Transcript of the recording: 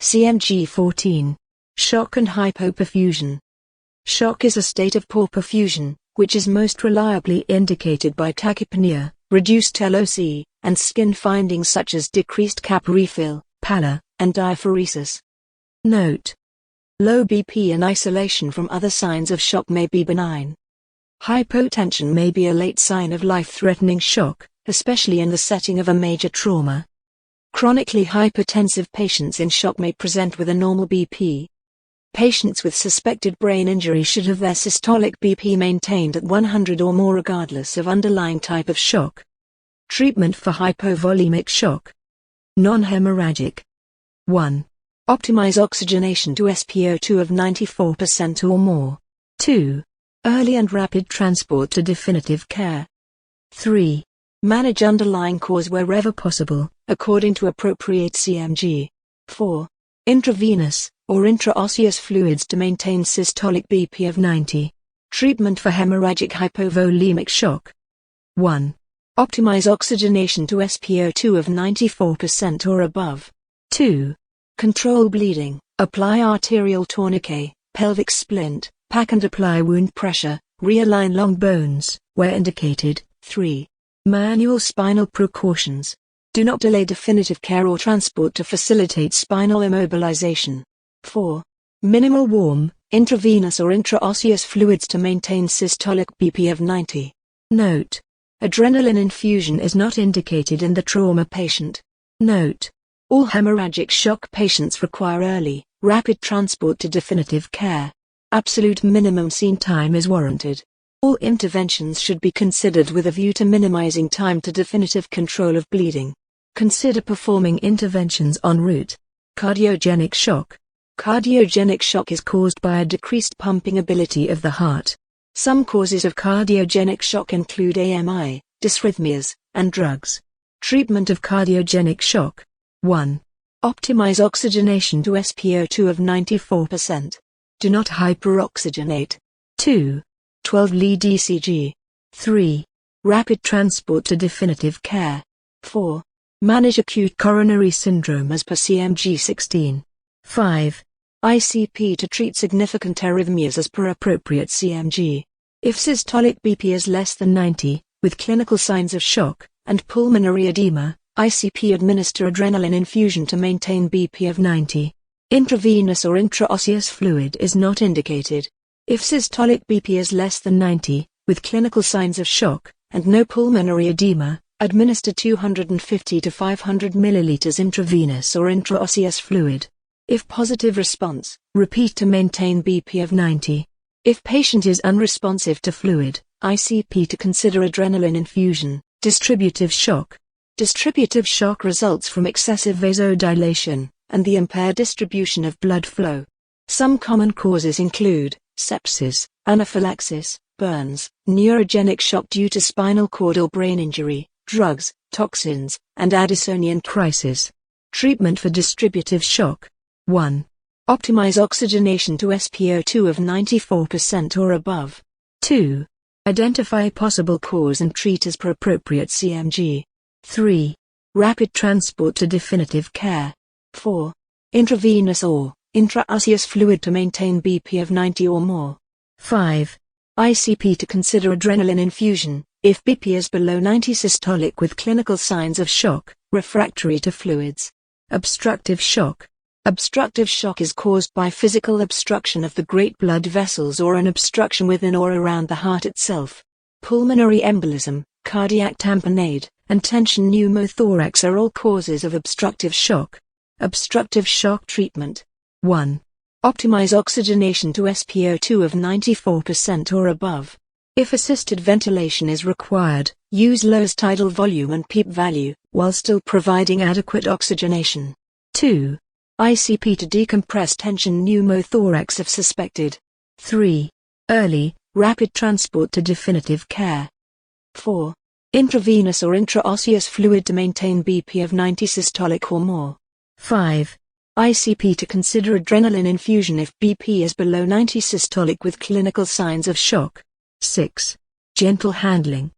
CMG 14. Shock and hypoperfusion. Shock is a state of poor perfusion, which is most reliably indicated by tachypnea, reduced LOC, and skin findings such as decreased cap refill, pallor, and diaphoresis. Note: low BP in isolation from other signs of shock may be benign. Hypotension may be a late sign of life-threatening shock, especially in the setting of a major trauma. Chronically hypertensive patients in shock may present with a normal BP. Patients with suspected brain injury should have their systolic BP maintained at 100 or more regardless of underlying type of shock. Treatment for hypovolemic shock. Non-hemorrhagic. 1. Optimize oxygenation to SpO2 of 94% or more. 2. Early and rapid transport to definitive care. 3. Manage underlying cause wherever possible, according to appropriate CMG. 4. Intravenous or intraosseous fluids to maintain systolic BP of 90. Treatment for hemorrhagic hypovolemic shock. 1. Optimize oxygenation to SpO2 of 94% or above. 2. Control bleeding, apply arterial tourniquet, pelvic splint, pack and apply wound pressure, realign long bones, where indicated. 3. Manual spinal precautions. Do not delay definitive care or transport to facilitate spinal immobilization. 4. Minimal warm, intravenous or intraosseous fluids to maintain systolic BP of 90. Note: adrenaline infusion is not indicated in the trauma patient. Note: all hemorrhagic shock patients require early, rapid transport to definitive care. Absolute minimum scene time is warranted. All interventions should be considered with a view to minimizing time to definitive control of bleeding. Consider performing interventions en route. Cardiogenic shock. Cardiogenic shock is caused by a decreased pumping ability of the heart. Some causes of cardiogenic shock include AMI, dysrhythmias, and drugs. Treatment of cardiogenic shock. 1. Optimize oxygenation to SpO2 of 94%. Do not hyperoxygenate. 2. 12-lead ECG. 3. Rapid transport to definitive care. 4. Manage acute coronary syndrome as per CMG 16. 5. ICP to treat significant arrhythmias as per appropriate CMG. If systolic BP is less than 90, with clinical signs of shock and pulmonary edema, ICP administer adrenaline infusion to maintain BP of 90. Intravenous or intraosseous fluid is not indicated. If systolic BP is less than 90, with clinical signs of shock and no pulmonary edema, administer 250 to 500 milliliters intravenous or intraosseous fluid. If positive response, repeat to maintain BP of 90. If patient is unresponsive to fluid, ICP to consider adrenaline infusion. Distributive shock. Distributive shock results from excessive vasodilation and the impaired distribution of blood flow. Some common causes include sepsis, anaphylaxis, burns, neurogenic shock due to spinal cord or brain injury, drugs, toxins, and Addisonian crisis. Treatment for distributive shock. 1. Optimize oxygenation to SpO2 of 94% or above. 2. Identify possible cause and treat as per appropriate CMG. 3. Rapid transport to definitive care. 4. Intravenous or intraosseous fluid to maintain BP of 90 or more. 5. ICP to consider adrenaline infusion, if BP is below 90 systolic with clinical signs of shock, refractory to fluids. Obstructive shock. Obstructive shock is caused by physical obstruction of the great blood vessels or an obstruction within or around the heart itself. Pulmonary embolism, cardiac tamponade, and tension pneumothorax are all causes of obstructive shock. Obstructive shock treatment. 1. Optimize oxygenation to SpO2 of 94% or above. If assisted ventilation is required, use lowest tidal volume and PEEP value, while still providing adequate oxygenation. 2. ICP to decompress tension pneumothorax if suspected. 3. Early, rapid transport to definitive care. 4. Intravenous or intraosseous fluid to maintain BP of 90 systolic or more. 5. ICP to consider adrenaline infusion if BP is below 90 systolic with clinical signs of shock. 6. Gentle handling.